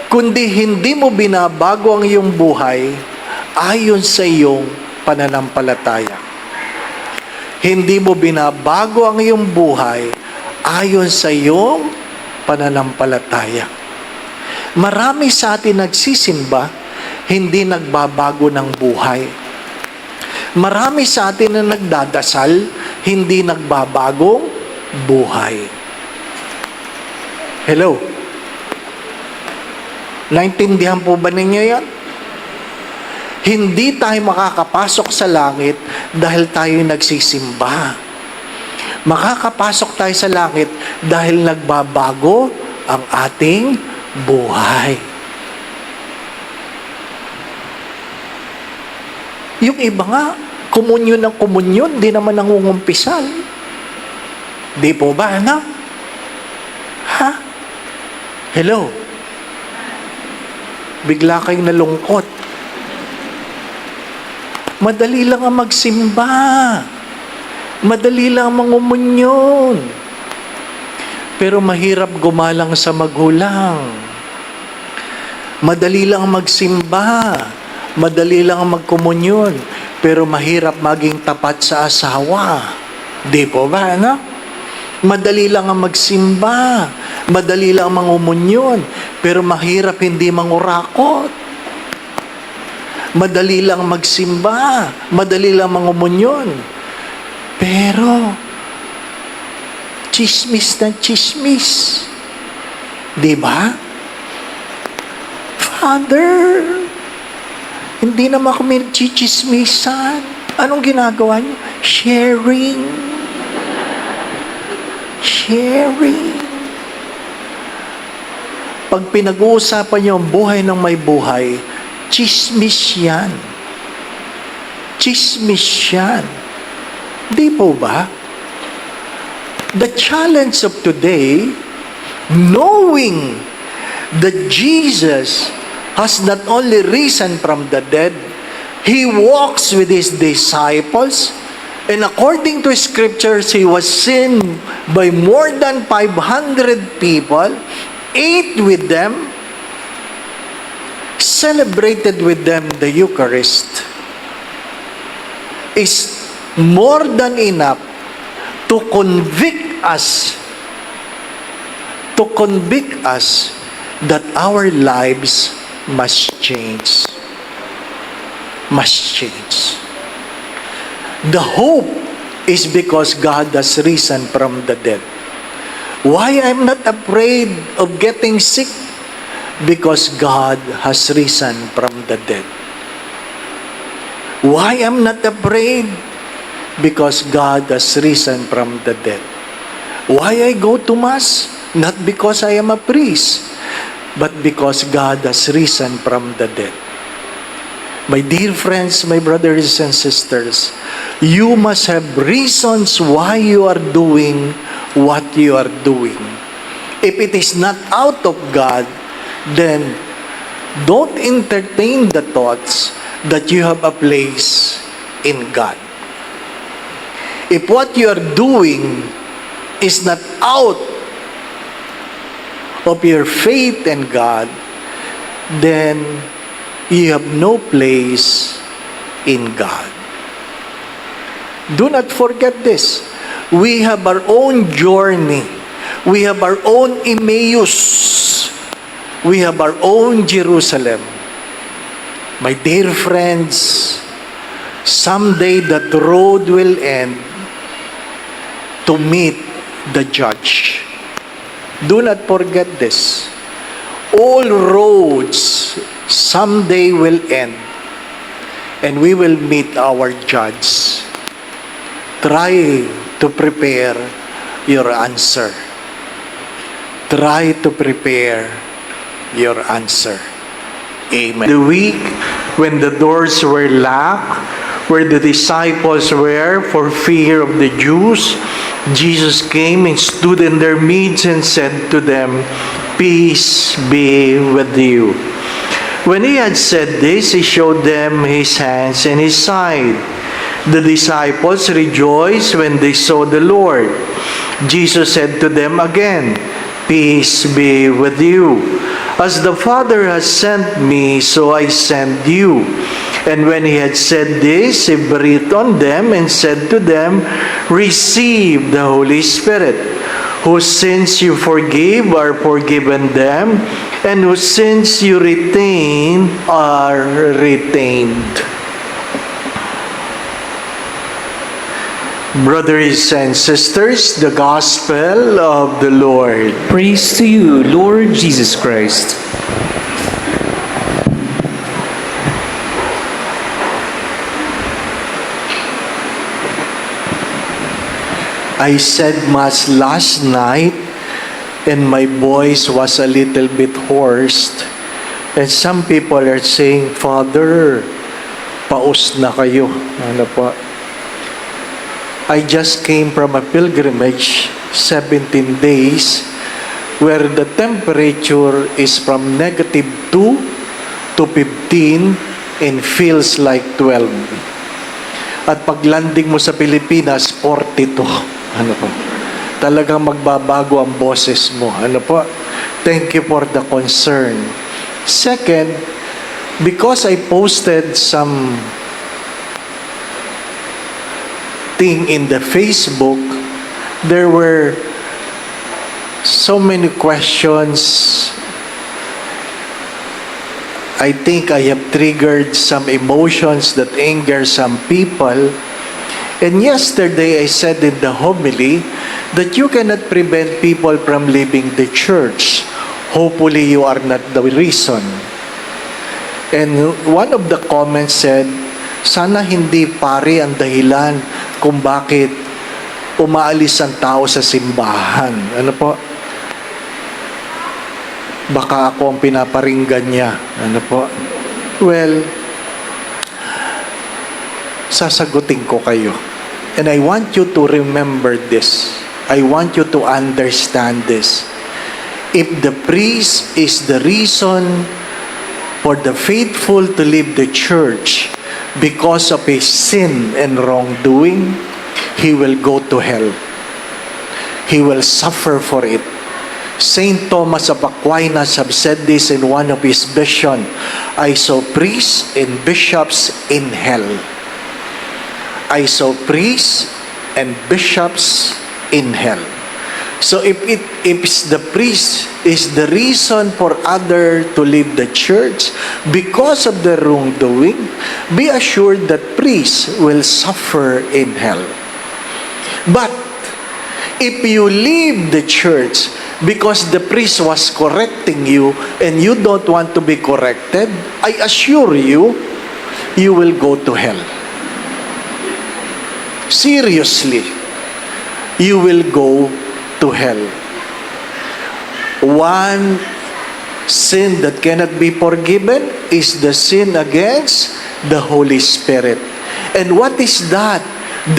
kundi hindi mo binabago ang iyong buhay ayon sa iyong pananampalataya. Hindi mo binabago ang iyong buhay ayon sa iyong pananampalataya. Marami sa atin nagsisimba, hindi nagbabago ng buhay. Marami sa atin na nagdadasal, hindi nagbabagong buhay. Hello? Naintindihan po ba ninyo yan? Hindi tayo makakapasok sa langit dahil tayo nagsisimba. Makakapasok tayo sa langit dahil nagbabago ang ating buhay. Yung iba nga, komunyon ng komunyon, di naman nangungumpisal. Di po ba, anak? Ha? Hello? Bigla kayong nalungkot. Madali lang ang magsimba. Madali lang ang mangumunyon. Pero mahirap gumalang sa magulang. Madali lang ang magsimba. Madali lang ang magkomunyon, pero mahirap maging tapat sa asawa. Di po ba, ano? Madali lang ang magsimba, madali lang ang mangumunyon, pero mahirap hindi mangurakot. Madali lang magsimba, madali lang mangumunyon, pero chismis na chismis. Di ba? Father, hindi naman kami chichismisan. Anong ginagawa niyo? Sharing. Sharing. Pag pinag-uusapan niyo ang buhay ng may buhay, chismis yan. Chismis yan. Di po ba? The challenge of today, knowing that Jesus has not only risen from the dead, He walks with His disciples, and according to Scriptures, He was seen by more than 500 people, ate with them, celebrated with them the Eucharist, is more than enough to convict us that our lives must change. Must change. The hope is because God has risen from the dead. Why I'm not afraid of getting sick? Because God has risen from the dead. Why I'm not afraid? Because God has risen from the dead. Why I go to Mass? Not because I am a priest, but because God has risen from the dead. My dear friends, my brothers and sisters, you must have reasons why you are doing what you are doing. If it is not out of God, then don't entertain the thoughts that you have a place in God. If what you are doing is not out of your faith in God, then you have no place in God. Do not forget this. We have our own journey. We have our own Emmaus. We have our own Jerusalem. My dear friends, someday that road will end to meet the judge. Do not forget this. All roads someday will end, and we will meet our judge. Try to prepare your answer. Try to prepare your answer. Amen. The week when the doors were locked, where the disciples were for fear of the Jews, Jesus came and stood in their midst and said to them, "Peace be with you." When he had said this, he showed them his hands and his side. The disciples rejoiced when they saw the Lord. Jesus said to them again, "Peace be with you. As the Father has sent me, so I send you." And when he had said this, he breathed on them and said to them, "Receive the Holy Spirit. Whose sins you forgive are forgiven them, and whose sins you retain are retained." Brothers and sisters, the Gospel of the Lord. Praise to you, Lord Jesus Christ. I said Mass last night, and my voice was a little bit hoarse. And some people are saying, "Father, paus na kayo." Ano po? I just came from a pilgrimage, 17 days, where the temperature is from -2 to 15 and feels like 12. At pag landing mo sa Pilipinas, 42. Ano po? Talagang magbabago ang boses mo. Ano po? Thank you for the concern. Second, because I posted some thing in the Facebook, there were so many questions. I think I have triggered some emotions that anger some people. And yesterday I said in the homily that you cannot prevent people from leaving the church. Hopefully you are not the reason. And one of the comments said, sana hindi pare ang dahilan kung bakit umaalis ang tao sa simbahan. Ano po? Baka ako ang pinaparinggan niya. Ano po? Well, sasagutin ko kayo. And I want you to remember this. I want you to understand this. If the priest is the reason for the faithful to leave the church because of his sin and wrongdoing, he will go to hell. He will suffer for it. Saint Thomas of Aquinas have said this in one of his visions. I saw priests and bishops in hell. I saw priests and bishops in hell. So if the priest is the reason for other to leave the church because of the wrongdoing, be assured that priests will suffer in hell. But if you leave the church because the priest was correcting you and you don't want to be corrected, I assure you, you will go to hell. Seriously, you will go to hell. One sin that cannot be forgiven is the sin against the Holy Spirit. And what is that?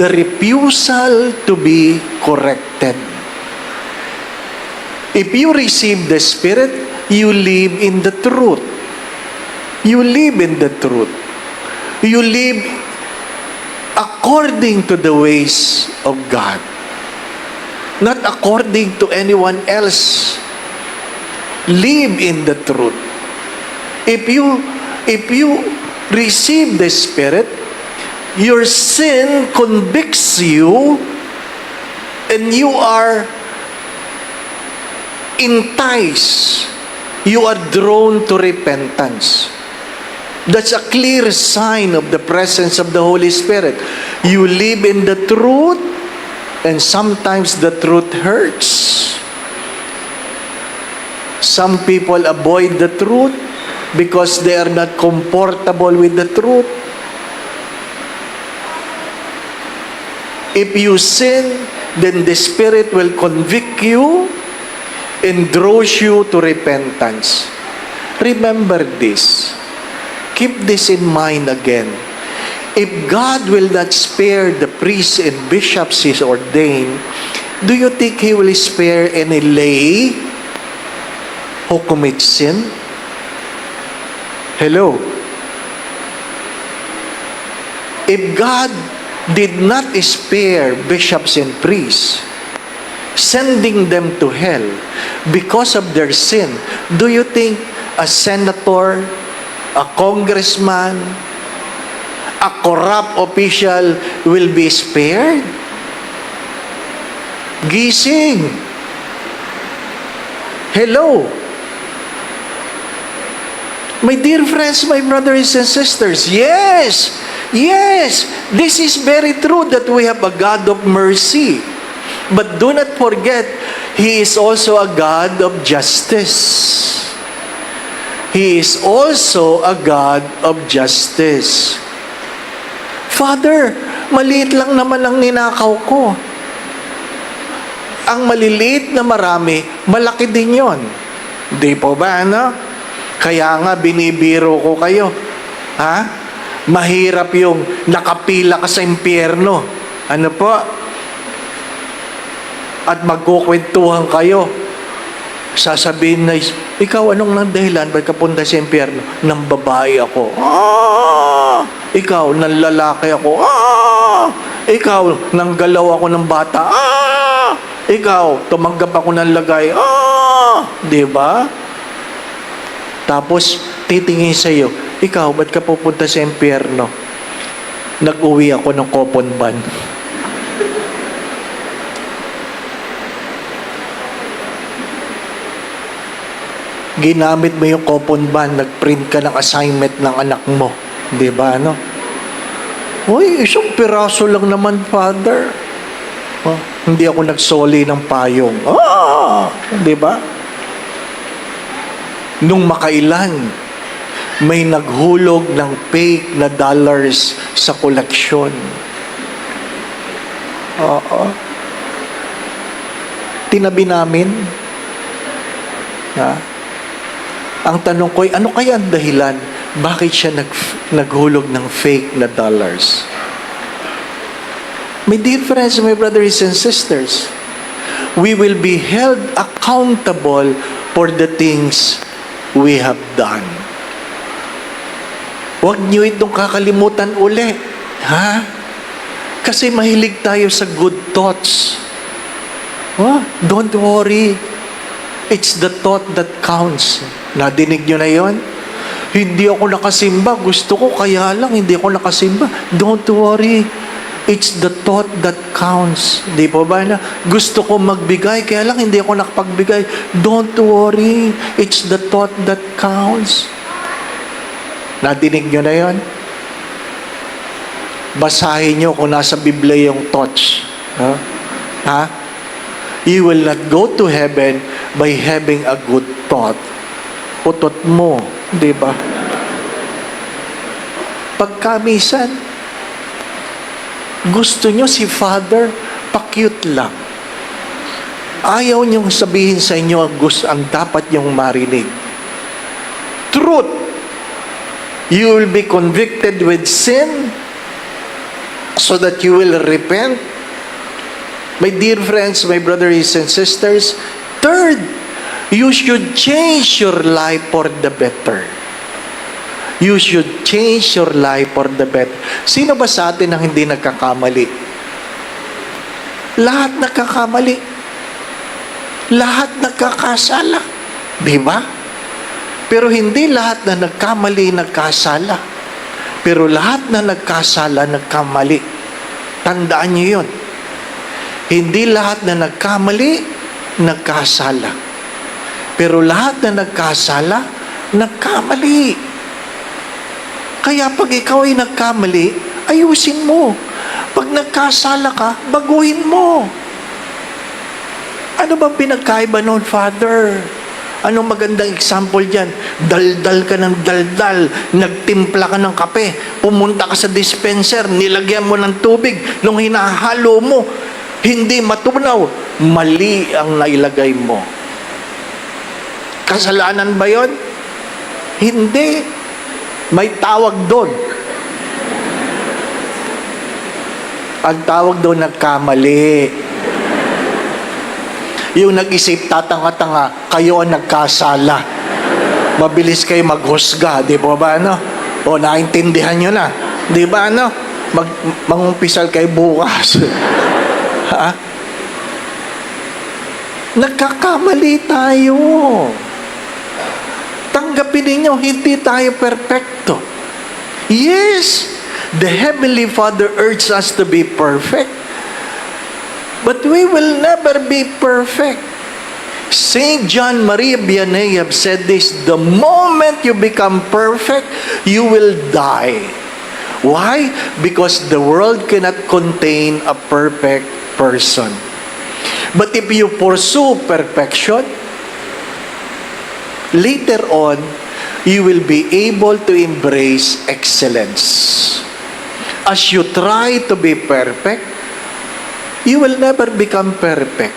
The refusal to be corrected. If you receive the Spirit, you live in the truth. You live in the truth. You live according to the ways of God, not according to anyone else. Live in the truth. If you receive the Spirit, your sin convicts you and you are enticed. You are drawn to repentance. That's a clear sign of the presence of the Holy Spirit. You live in the truth, and sometimes the truth hurts. Some people avoid the truth because they are not comfortable with the truth. If you sin, then the Spirit will convict you and draws you to repentance. Remember this. Keep this in mind again. If God will not spare the priests and bishops He ordained, do you think He will spare any lay who commits sin? Hello? If God did not spare bishops and priests, sending them to hell because of their sin, do you think a senator, a congressman, a corrupt official will be spared? Gising! Hello! My dear friends, my brothers and sisters, yes! Yes! This is very true that we have a God of mercy. But do not forget, He is also a God of justice. He is also a God of justice. Father, maliit lang naman ang ninakaw ko. Ang maliliit na marami, malaki din yon. Di po ba, ano? Kaya nga, binibiro ko kayo. Ha? Mahirap yung nakapila ka sa impyerno. Ano po? At magkukwentuhan kayo. Sasabihin na, ikaw anong nang dahilan? Ba't ka punta sa impyerno? Nang babae ako. Ikaw, nang lalaki ako. Ikaw, nang galaw ako ng bata. Ikaw, tumanggap ako ng lagay. Diba? Tapos, titingin sa'yo, ikaw, ba't ka pupunta sa impyerno? Nag-uwi ako ng coupon ban. Ginamit mo yung coupon ban, nag-print ka ng assignment ng anak mo. Di ba, ano? Uy, isang piraso lang naman, Father. Hindi ako nagsoli ng payong. Di ba? Nung makailan, may naghulog ng fake na dollars sa koleksyon. Tinabi namin. Ang tanong ko ay, ano kaya ang dahilan? Bakit siya naghulog ng fake na dollars? My dear friends, my brothers and sisters, we will be held accountable for the things we have done. Huwag niyo itong kakalimutan uli. Ha? Kasi mahilig tayo sa good thoughts. Don't worry. It's the thought that counts. Nadinig niyo na yon? Hindi ako nakasimba. Gusto ko, kaya lang hindi ako nakasimba. Don't worry. It's the thought that counts. Di po ba na? Gusto ko magbigay, kaya lang hindi ako nakapagbigay. Don't worry. It's the thought that counts. Nadinig nyo na yon? Basahin nyo kung nasa Biblia yung thoughts. Ha? You will not go to heaven by having a good thought. Utot mo. Di ba? Pagkamisan, gusto nyo si Father, pa-cute lang. Ayaw niyong sabihin sa inyo ang dapat niyong marinig. Truth. You will be convicted with sin so that you will repent. My dear friends, my brothers and sisters, third, you should change your life for the better. You should change your life for the better. Sino ba sa atin ang hindi nagkakamali? Lahat nagkakamali. Lahat nagkakasala. Di ba? Pero hindi lahat na nagkamali, nagkasala. Pero lahat na nagkasala, nagkamali. Tandaan niyo yun. Hindi lahat na nagkamali, nagkasala. Pero lahat na nagkasala, nagkamali. Kaya pag ikaw ay nagkamali, ayusin mo. Pag nagkasala ka, baguhin mo. Ano bang pinagkaiba noon, Father? Anong magandang example dyan? Daldal ka ng daldal, nagtimpla ka ng kape, pumunta ka sa dispenser, nilagyan mo ng tubig, nung hinahalo mo, hindi matunaw, mali ang nailagay mo. Kasalanan ba yon? Hindi. May tawag doon. Ang tawag doon, nagkamali. Yung nag-isip tatanga-tanga, kayo ang nagkasala. Mabilis kayo maghusga, di ba ano? O naintindihan nyo na, di ba ano? Mangumpisal kayo bukas. Ha? Nagkakamali tayo. Tanggapin ninyo, hindi tayo perfecto. Yes, the Heavenly Father urges us to be perfect. But we will never be perfect. Saint John Maria Vianney have said this, the moment you become perfect, you will die. Why? Because the world cannot contain a perfect person. But if you pursue perfection, later on, you will be able to embrace excellence. As you try to be perfect, you will never become perfect.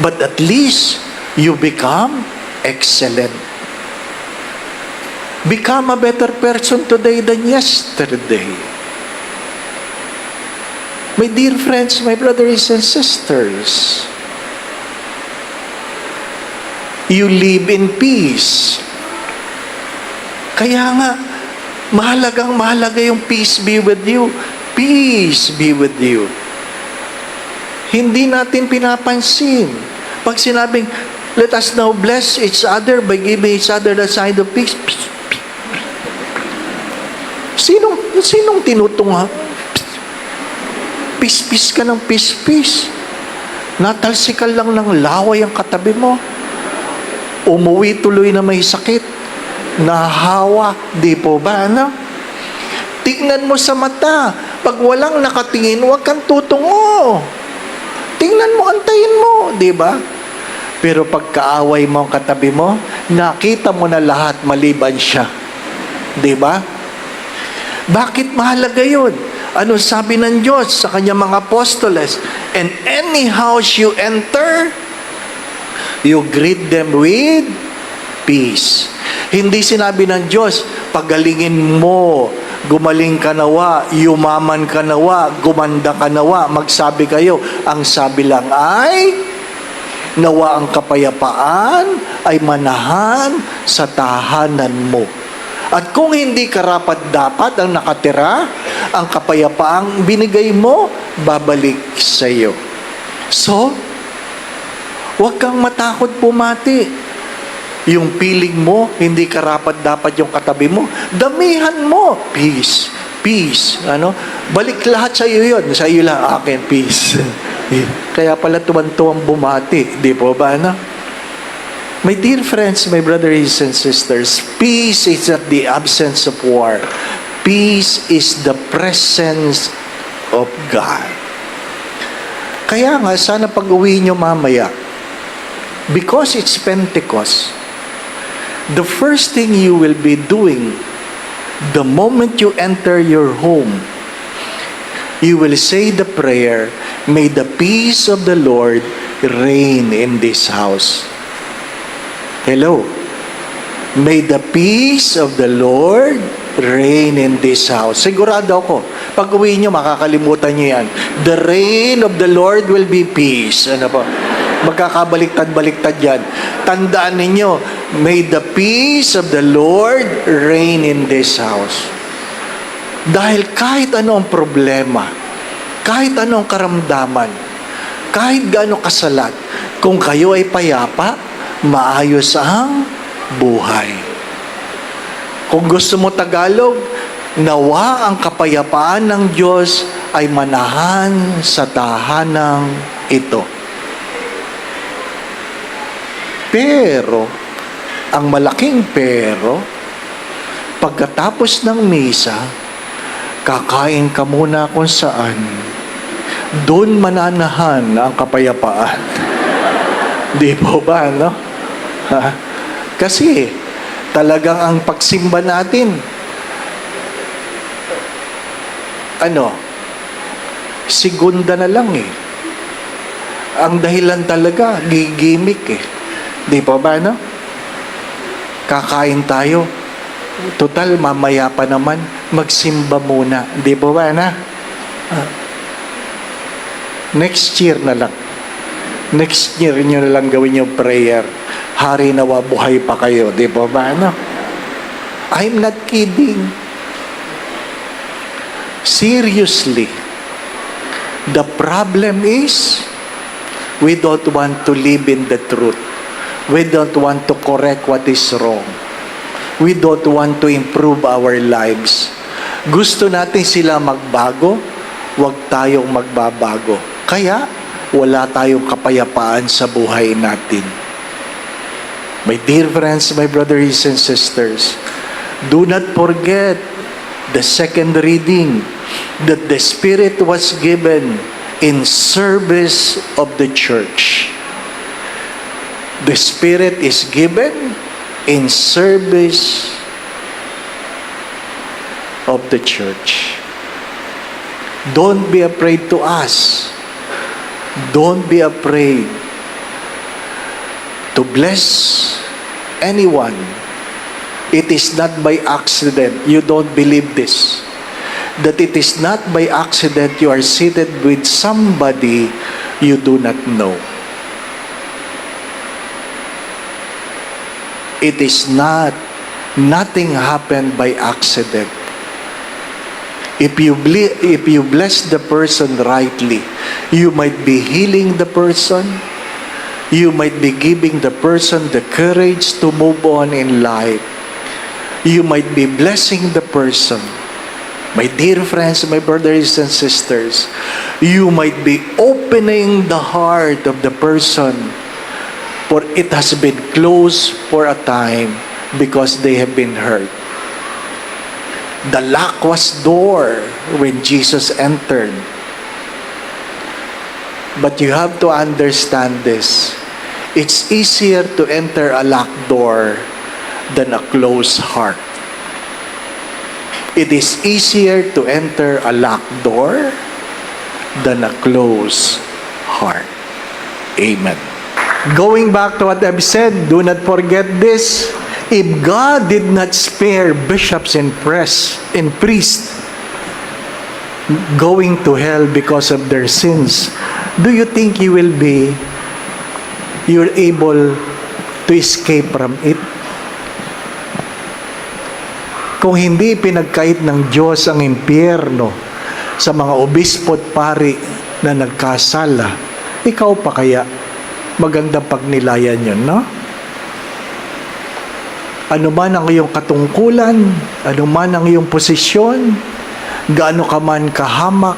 But at least, you become excellent. Become a better person today than yesterday. My dear friends, my brothers and sisters, you live in peace. Kaya nga, mahalaga yung peace be with you. Peace be with you. Hindi natin pinapansin. Pag sinabing, let us now bless each other by giving each other the sign of peace. Sinong tinutunga? Peace ka ng peace. Natalsikal lang ng laway ang katabi mo. Umuwi tuloy na may sakit. Nahawa. Di po ba, ano? Tingnan mo sa mata. Pag walang nakatingin, huwag kang tutungo. Tingnan mo, antayin mo, di ba? Pero pagkaaway mo ang katabi mo, nakita mo na lahat maliban siya. Di ba? Bakit mahalaga yun? Ano sabi ng Diyos sa kanyang mga apostoles? And any house you enter, you greet them with peace. Hindi sinabi ng Diyos, pagalingin mo, gumaling ka nawa, yumaman ka nawa, gumanda ka nawa, magsabi kayo. Ang sabi lang ay, nawa ang kapayapaan ay manahan sa tahanan mo. At kung hindi karapat-dapat ang nakatira, ang kapayapaang binigay mo, babalik sa iyo. So, huwag kang matakot bumati. Yung piling mo, hindi karapat-dapat yung katabi mo, damihan mo. Peace. Ano? Balik lahat sa iyo yun. Sa iyo lang, akin, peace. Kaya pala tuwan-tuwang bumati. Di po ba, ano? My dear friends, my brothers and sisters, peace is not the absence of war. Peace is the presence of God. Kaya nga, sana pag-uwi nyo mamaya, because it's Pentecost, the first thing you will be doing, the moment you enter your home, you will say the prayer, may the peace of the Lord reign in this house. Hello. May the peace of the Lord reign in this house. Sigurado ako, pag uwi nyo, makakalimutan nyo yan. The reign of the Lord will be peace. Ano po? Magkakabaliktad-baliktad yan. Tandaan ninyo, may the peace of the Lord reign in this house. Dahil kahit ano ang problema, kahit ano ang karamdaman, kahit gaano kasalat, kung kayo ay payapa, maayos ang buhay. Kung gusto mo Tagalog, nawa ang kapayapaan ng Diyos ay manahan sa tahanang ito. Pero, ang malaking pero, pagkatapos ng misa, kakain ka muna kung saan, doon mananahan ang kapayapaan. Di po ba, no? Ha? Kasi talagang ang pagsimba natin, segunda na lang eh. Ang dahilan talaga, gimmick eh. Di pa ba, no? Kakain tayo. Total, mamaya pa naman, magsimba muna. Di pa ba, na? Next year na lang. Next year nyo na lang gawin yung prayer. Hari nawa buhay pa kayo. Di ba ba, no? I'm not kidding. Seriously. The problem is, we don't want to live in the truth. We don't want to correct what is wrong. We don't want to improve our lives. Gusto natin sila magbago, huwag tayong magbabago. Kaya, wala tayong kapayapaan sa buhay natin. My dear friends, my brothers and sisters, do not forget the second reading that the Spirit was given in service of the church. The Spirit is given in service of the church. Don't be afraid to ask. Don't be afraid to bless anyone. It is not by accident. You don't believe this. That it is not by accident you are seated with somebody you do not know. It is not. Nothing happened by accident. If you bless the person rightly, you might be healing the person. You might be giving the person the courage to move on in life. You might be blessing the person. My dear friends, my brothers and sisters, you might be opening the heart of the person, for it has been closed for a time because they have been hurt. The lock was door when Jesus entered. But you have to understand this. It's easier to enter a locked door than a closed heart. It is easier to enter a locked door than a closed heart. Amen. Going back to what I've said, do not forget this. If God did not spare bishops and priests going to hell because of their sins, do you think you're able to escape from it? Kung hindi pinagkait ng Diyos ang impyerno sa mga obispo at pari na nagkasala, ikaw pa kaya? Magandang pagnilayan yun, no? Ano man ang iyong katungkulan, ano man ang iyong posisyon, gaano ka man kahamak,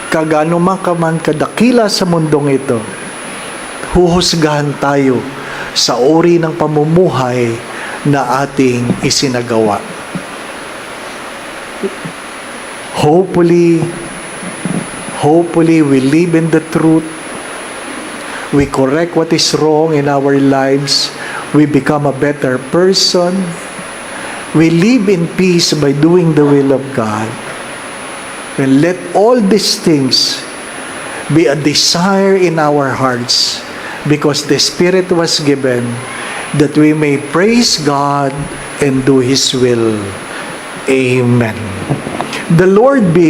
gaano man ka man kadakila sa mundong ito, huhusgahan tayo sa uri ng pamumuhay na ating isinagawa. Hopefully, we live in the truth. We correct what is wrong in our lives. We become a better person. We live in peace by doing the will of God. And let all these things be a desire in our hearts, because the Spirit was given that we may praise God and do His will. Amen. The Lord be